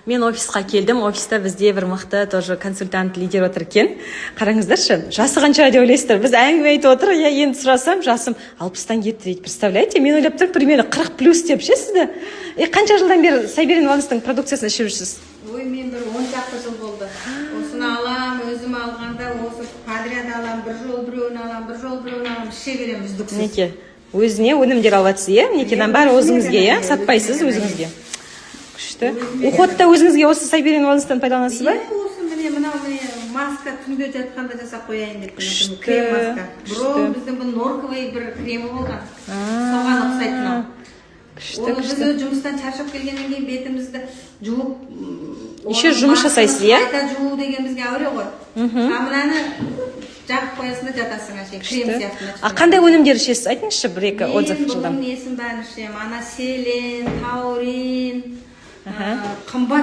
Мен офисқа келдім. Офиста бізде бір мықты тоже консультант лидер отыр екен. Қараңыздаршы, жасы қанша деп ойлайсыздар? Біз әңгіме айтып отыр, я енді сұрасам, жасым 60-тан кетті дейді. Представляете? Мен ойлап тұрмын, примерно 40 плюс деп ше сізді. Қанша жылдан бері Сайберин Ванстың продукциясын ішіп жүрсіз? Ой, мен бір 10 шақты жыл болды. Осыны алам, өзім алғанда, осы подряд алам, бір жол біреуін алам, бір жол біреуін алам, іше беремін үздіксіз. Неке? Өзіне өнімдер алатсыз, иә? Некеден бәрі өзіңізге, иә? Сатпайсыз өзіңізге. Күшті. Уходта өзіңізге осы Сайберин Ванстан пайдаланасыз ба? Осы міне мынау маска түнде жатқанда жасап қояйын деп. Крем маска. Бұрын біздің бұл норковый бір кремі болған. Соған ұқсайтын ол. Күшті. Біз жұмыстан шаршап келгеннен кейін бетімізді жуып. Еще жұмыс жасайсыз, иә? Қайта жуу деген бізге әуре ғой. Мынаны жағып қоясың да жатасың әшейін. Крем сияқты. Қандай өнімдер ішесіз? Айтыңызшы бір-екі отзыв жылдам. Мен несін бәрін ішемін. Ана селен, таурин, қымбат